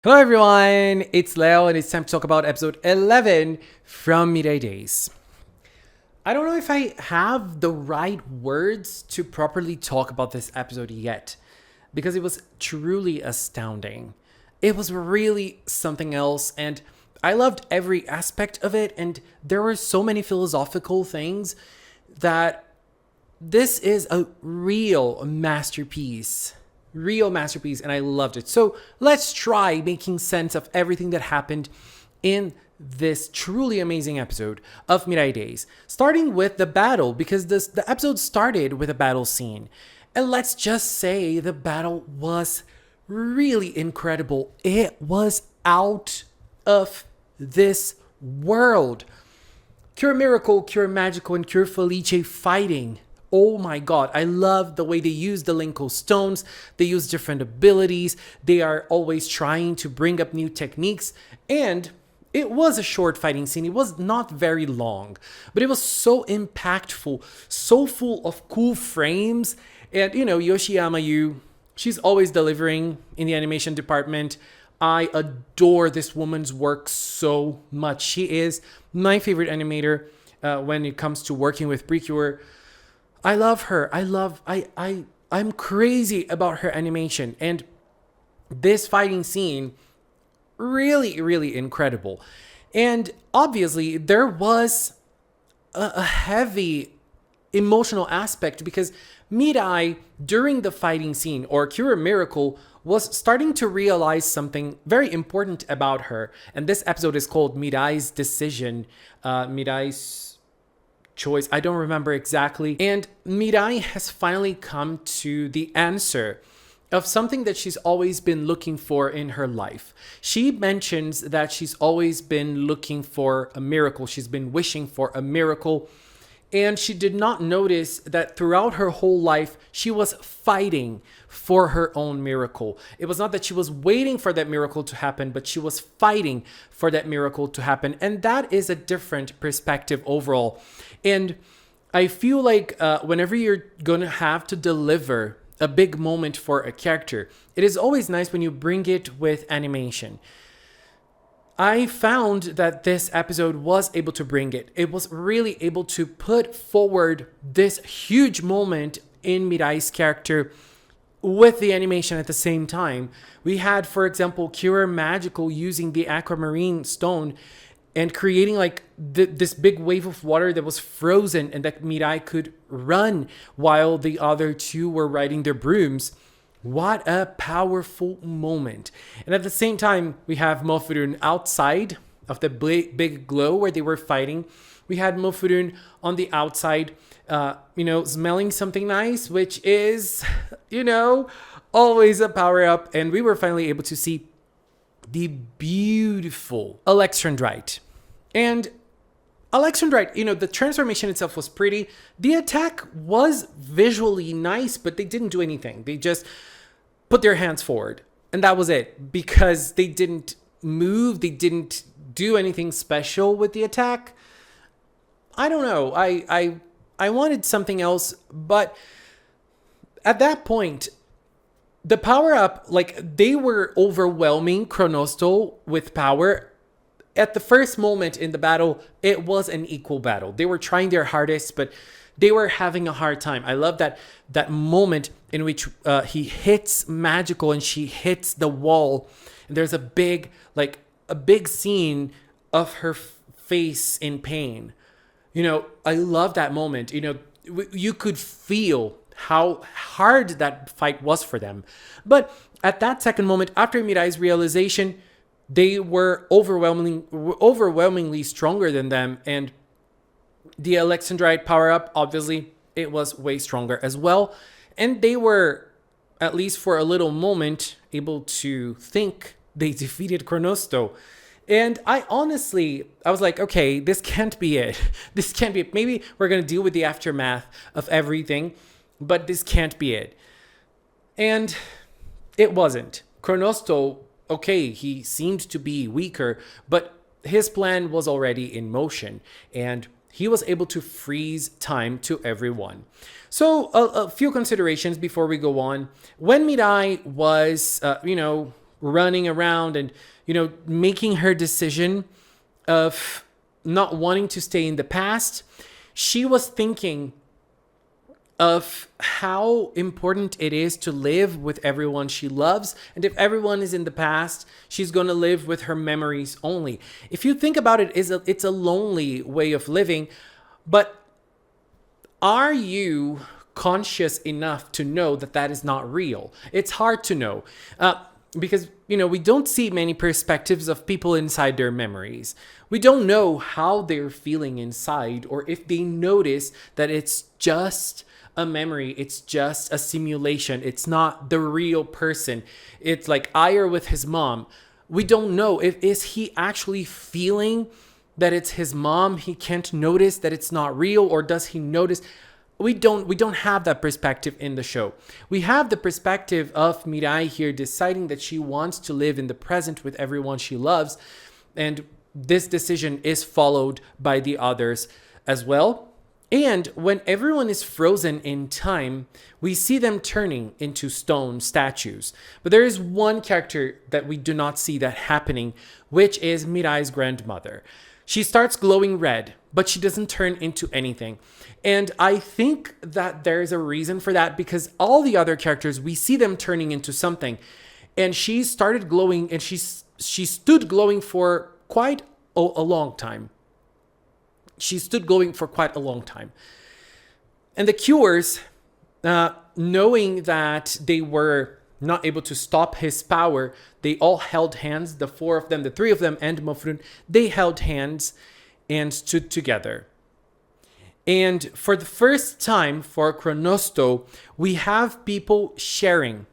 Hello everyone, it's Leo and it's time to talk about episode 11 from Mirai Days. I don't know if I have the right words to properly talk about this episode yet, because it was truly astounding. It was really something else, and I loved every aspect of it, and there were so many philosophical things that this is a real masterpiece. And I loved it. So let's try making sense of everything that happened in this truly amazing episode of Mirai Days, starting with the battle, because the episode started with a battle scene. And let's just say the battle was really incredible. It was out of this world. Cure Miracle, Cure Magical, and Cure Felice fighting. Oh my god, I love the way they use the Linko stones. They use different abilities. They are always trying to bring up new techniques. And it was a short fighting scene. It was not very long, but it was so impactful, so full of cool frames. And Yoshiyama Yu, she's always delivering in the animation department. I adore this woman's work so much. She is my favorite animator when it comes to working with PreCure. I love her. I'm crazy about her animation. And this fighting scene, really, really incredible. And obviously there was a heavy emotional aspect, because Mirai, during the fighting scene, or Cure Miracle, was starting to realize something very important about her. And this episode is called Mirai's Decision. Mirai's choice. I don't remember exactly. And Mirai has finally come to the answer of something that she's always been looking for in her life. She mentions that she's always been looking for a miracle. She's been wishing for a miracle. And she did not notice that throughout her whole life, she was fighting for her own miracle. It was not that she was waiting for that miracle to happen, but she was fighting for that miracle to happen. And that is a different perspective overall. And I feel like whenever you're going to have to deliver a big moment for a character, it is always nice when you bring it with animation. I found that this episode was able to bring it. It was really able to put forward this huge moment in Mirai's character with the animation at the same time. We had, for example, Cure Magical using the aquamarine stone and creating like this big wave of water that was frozen and that Mirai could run while the other two were riding their brooms. What a powerful moment. And at the same time, we have Mofurun outside of the big glow where they were fighting. We had Mofurun on the outside, smelling something nice, which is, always a power up. And we were finally able to see the beautiful Alexandrite. And Alexandrite, the transformation itself was pretty. The attack was visually nice, but they didn't do anything. They just put their hands forward. And that was it. Because they didn't move. They didn't do anything special with the attack. I don't know. I wanted something else. But at that point, the power up, like they were overwhelming Chronosto with power. At the first moment in the battle, it was an equal battle. They were trying their hardest, but they were having a hard time. I love that moment in which he hits Magical and she hits the wall. And there's a big scene of her face in pain. I love that moment. You could feel how hard that fight was for them. But at that second moment, after Mirai's realization, they were overwhelmingly stronger than them. And the Alexandrite power-up, obviously, it was way stronger as well. And they were, at least for a little moment, able to think they defeated Chronosto. And I was like, okay, this can't be it. This can't be it. Maybe we're going to deal with the aftermath of everything, but this can't be it. And it wasn't. Chronosto, okay, he seemed to be weaker, but his plan was already in motion. And he was able to freeze time to everyone. So a few considerations before we go on. When Mirai was, running around and, making her decision of not wanting to stay in the past, she was thinking of how important it is to live with everyone she loves. And if everyone is in the past, she's going to live with her memories only. If you think about it, it's a lonely way of living. But are you conscious enough to know that that is not real? It's hard to know because, we don't see many perspectives of people inside their memories. We don't know how they're feeling inside, or if they notice that it's just a memory, it's just a simulation, it's not the real person. It's like Ire with his mom. We don't know is he actually feeling that it's his mom. He can't notice that it's not real, or does he notice? We don't have that perspective in the show. We have the perspective of Mirai here deciding that she wants to live in the present with everyone she loves, and this decision is followed by the others as well. And when everyone is frozen in time, we see them turning into stone statues. But there is one character that we do not see that happening, which is Mirai's grandmother. She starts glowing red, but she doesn't turn into anything. And I think that there's a reason for that, because all the other characters, we see them turning into something. And she started glowing, and she stood glowing for quite a long time. She stood glowing for quite a long time. And the Cures, knowing that they were not able to stop his power, they all held hands, the four of them, the three of them, and Mofurun. They held hands and stood together. And for the first time for Chronosto, we have people sharing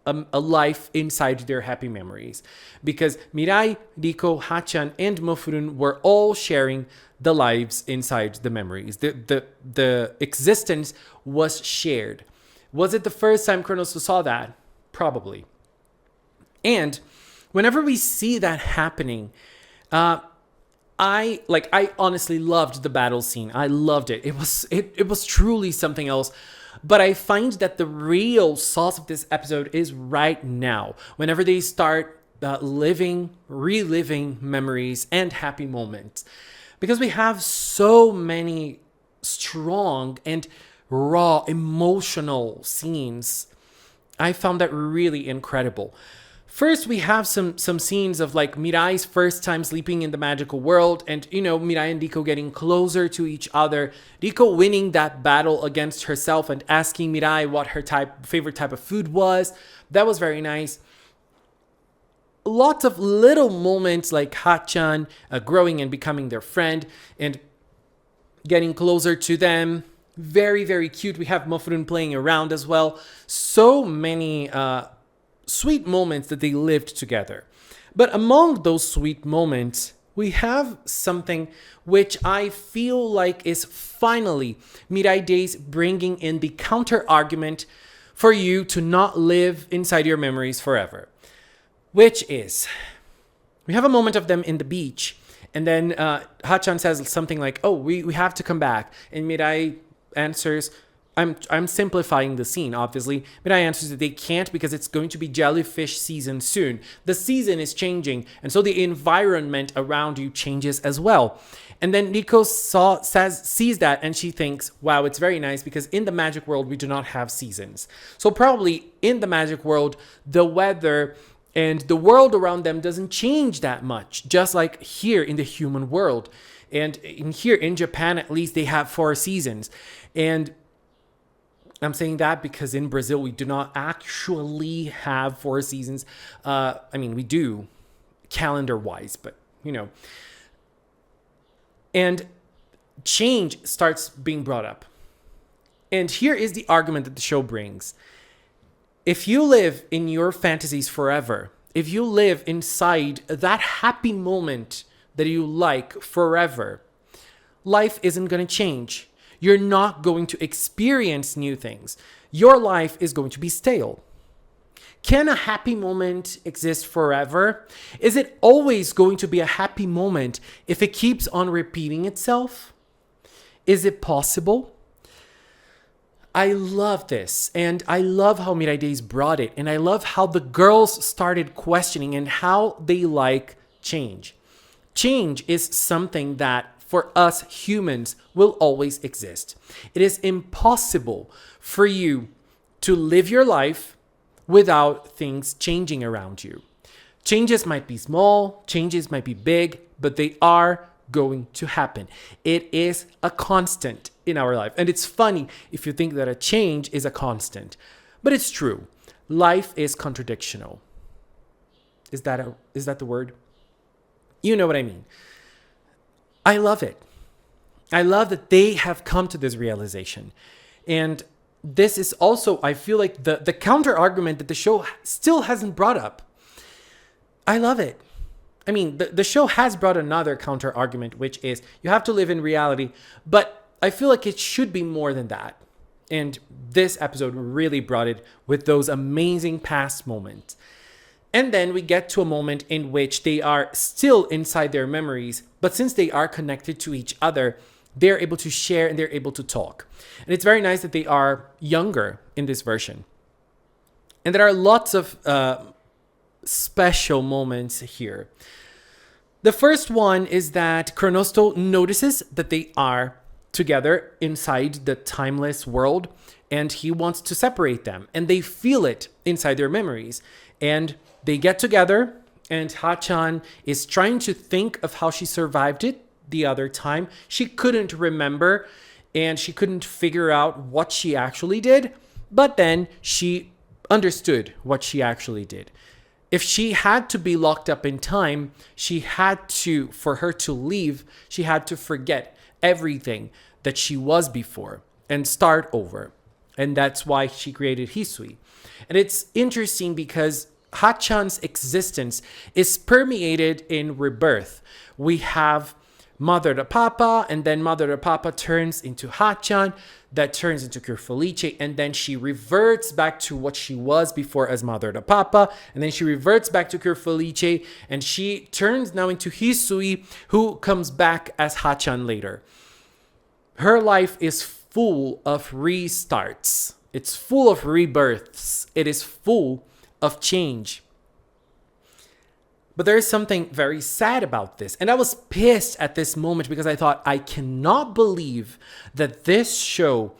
a life inside their happy memories. Because Mirai, Riko, Hachan, and Mofurun were all sharing the lives inside the memories. The existence was shared. Was it the first time Chronosto saw that? Probably. And whenever we see that happening, I honestly loved the battle scene. I loved it. It was truly something else. But I find that the real sauce of this episode is right now, whenever they start reliving memories and happy moments. Because we have so many strong and raw emotional scenes. I found that really incredible. First, we have some scenes of like Mirai's first time sleeping in the magical world, and Mirai and Riko getting closer to each other. Riko winning that battle against herself and asking Mirai what her favorite type of food was. That was very nice. Lots of little moments like Hachan growing and becoming their friend and getting closer to them. Very, very cute. We have Mofurun playing around as well. So many sweet moments that they lived together. But among those sweet moments, we have something which I feel like is finally Mirai Days bringing in the counter argument for you to not live inside your memories forever. Which is, we have a moment of them in the beach, and then Hachan says something like, "Oh, we have to come back," and Mirai answers, I'm simplifying the scene, obviously. Mirai answers that they can't because it's going to be jellyfish season soon. The season is changing, and so the environment around you changes as well. And then Riko sees that, and she thinks, wow, it's very nice because in the magic world, we do not have seasons. So probably in the magic world, the weather and the world around them doesn't change that much, just like here in the human world. And here in Japan, at least, they have 4 seasons. And I'm saying that because in Brazil, we do not actually have 4 seasons. We do calendar-wise, but, And change starts being brought up. And here is the argument that the show brings. If you live in your fantasies forever, if you live inside that happy moment that you like forever, life isn't going to change. You're not going to experience new things. Your life is going to be stale. Can a happy moment exist forever? Is it always going to be a happy moment if it keeps on repeating itself? Is it possible? I love this, and I love how Mirai Days brought it, and I love how the girls started questioning and how they like change. Change is something that for us humans will always exist. It is impossible for you to live your life without things changing around you. Changes might be small, changes might be big, but they are going to happen. It is a constant in our life. And it's funny if you think that a change is a constant, but it's true. Life is contradictional. Is that the word? You know what I mean. I love it. I love that they have come to this realization. And this is also, I feel like the counter argument that the show still hasn't brought up. I love it. I mean, the show has brought another counter argument, which is you have to live in reality, but I feel like it should be more than that. And this episode really brought it with those amazing past moments. And then we get to a moment in which they are still inside their memories, but since they are connected to each other, they're able to share and they're able to talk. And it's very nice that they are younger in this version. And there are lots of special moments here. The first one is that Chronosto notices that they are together inside the timeless world, and he wants to separate them, and they feel it inside their memories, and they get together, and Ha-chan is trying to think of how she survived it the other time. She couldn't remember, and she couldn't figure out what she actually did, but then she understood what she actually did. If she had to be locked up in time, for her to leave, she had to forget everything that she was before and start over. And that's why she created Hisui. And it's interesting because Ha-chan's existence is permeated in rebirth. We have Mother to Papa, and then Mother to Papa turns into Ha-chan, that turns into Cure Felice, and then she reverts back to what she was before as Mother to Papa, and then she reverts back to Cure Felice, and she turns now into Hisui, who comes back as Ha-chan later. Her life is full of restarts. It's full of rebirths. It is full of change. But there is something very sad about this. And I was pissed at this moment because I thought, I cannot believe that this show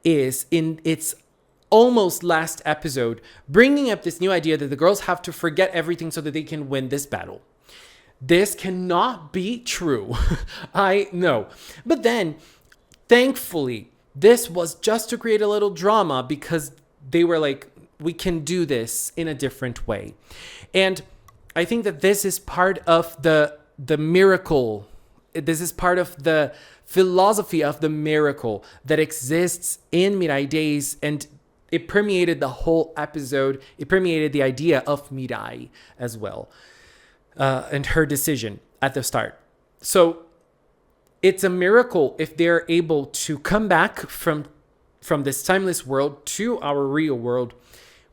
is in its almost last episode bringing up this new idea that the girls have to forget everything so that they can win this battle. This cannot be true. I know. But then, thankfully, this was just to create a little drama because they were like, we can do this in a different way. And I think that this is part of the miracle. This is part of the philosophy of the miracle that exists in Mirai Days, and it permeated the whole episode. It permeated the idea of Mirai as well, and her decision at the start. So it's a miracle if they're able to come back from this timeless world to our real world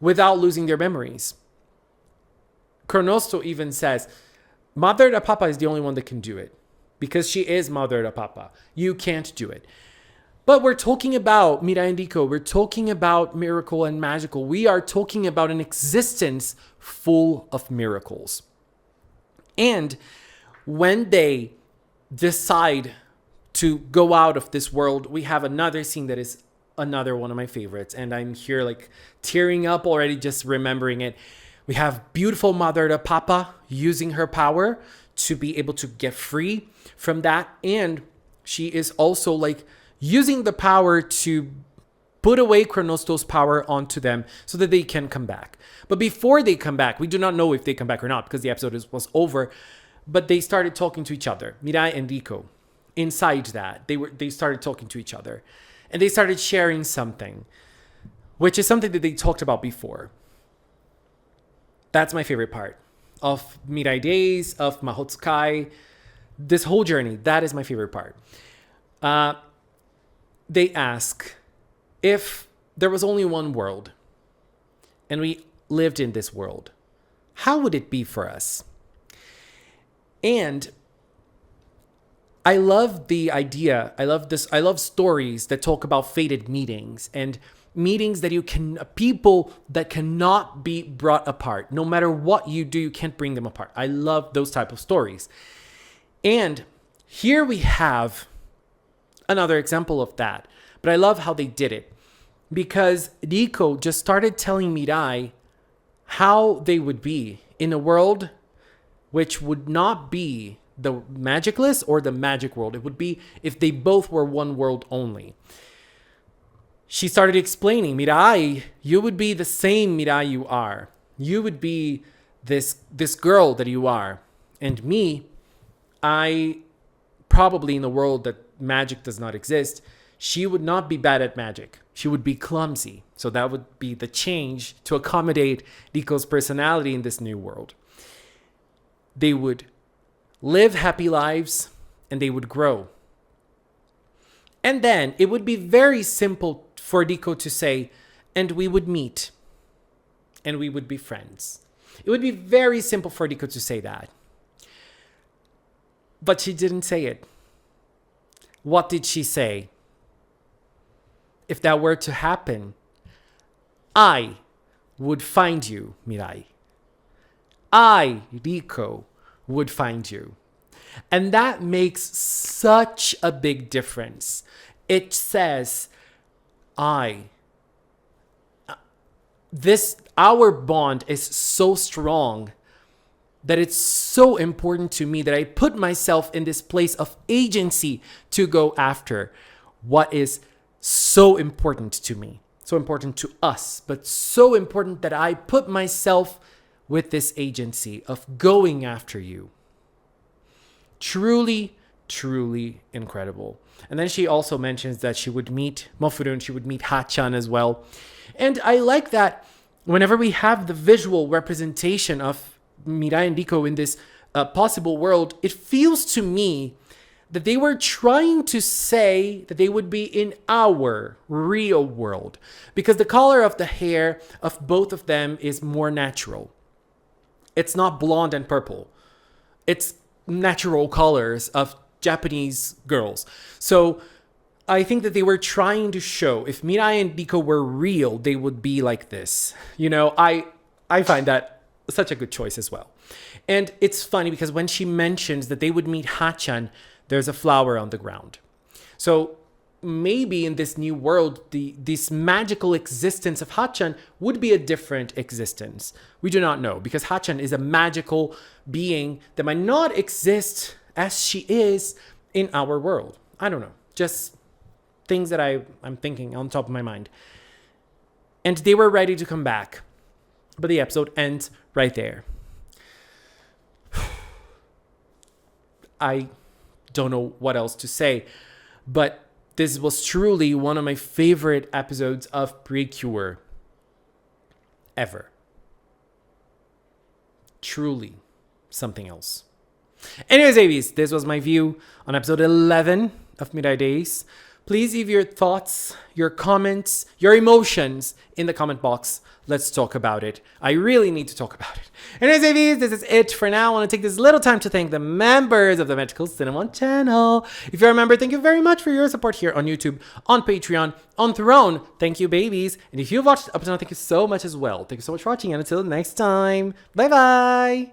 without losing their memories. Chronosto even says, Mother to Papa is the only one that can do it because she is Mother to Papa. You can't do it. But we're talking about Mirai and Riko. We're talking about miracle and magical. We are talking about an existence full of miracles. And when they decide to go out of this world, we have another scene that is another one of my favorites. And I'm here like tearing up already just remembering it. We have beautiful Mother to Papa using her power to be able to get free from that. And she is also like using the power to put away Chronosto's power onto them so that they can come back. But before they come back, we do not know if they come back or not because the episode was over. But they started talking to each other, Mirai and Riko. Inside that, they started talking to each other. And they started sharing something, which is something that they talked about before. That's my favorite part of Mirai Days, of MAHOU TSUKAI. This whole journey, that is my favorite part. They ask, if there was only one world and we lived in this world, how would it be for us? And I love the idea. I love this. I love stories that talk about fated meetings and meetings that people that cannot be brought apart. No matter what you do, you can't bring them apart. I love those type of stories. And here we have another example of that. But I love how they did it, because Riko just started telling Mirai how they would be in a world which would not be the magicless or the magic world. It would be if they both were one world only. She started explaining, Mirai, you would be the same Mirai you are. You would be this girl that you are. And me, I probably in a world that magic does not exist, she would not be bad at magic. She would be clumsy. So that would be the change to accommodate Riko's personality in this new world. They would live happy lives and they would grow. And then it would be very simple for Riko to say, and we would meet and we would be friends. It would be very simple for Riko to say that. But she didn't say it. What did she say? If that were to happen, I would find you, Mirai. I, Riko, would find you. And that makes such a big difference. It says, our bond is so strong that it's so important to me that I put myself in this place of agency to go after what is so important to me, so important to us, but so important that I put myself with this agency of going after you. Truly, truly incredible. And then she also mentions that she would meet Mofuru and she would meet Hachan as well. And I like that whenever we have the visual representation of Mirai and Riko in this possible world, it feels to me that they were trying to say that they would be in our real world, because the color of the hair of both of them is more natural. It's not blonde and purple. It's natural colors of Japanese girls. So I think that they were trying to show if Mirai and Riko were real, they would be like this. You know, I find that such a good choice as well. And it's funny because when she mentions that they would meet Hachan, there's a flower on the ground. So maybe in this new world, this magical existence of Hachan would be a different existence. We do not know, because Hachan is a magical being that might not exist as she is in our world. I don't know. Just things that I'm thinking on top of my mind. And they were ready to come back. But the episode ends right there. I don't know what else to say, but this was truly one of my favorite episodes of PreCure ever. Truly something else. Anyways, babies, this was my view on episode 11 of Mirai Days. Please leave your thoughts, your comments, your emotions in the comment box. Let's talk about it. I really need to talk about it. Anyways, babies, this is it for now. I want to take this little time to thank the members of the Magical Cinnamon channel. If you're a member, thank you very much for your support here on YouTube, on Patreon, on Throne. Thank you, babies. And if you've watched up to now, thank you so much as well. Thank you so much for watching, and until next time, bye-bye.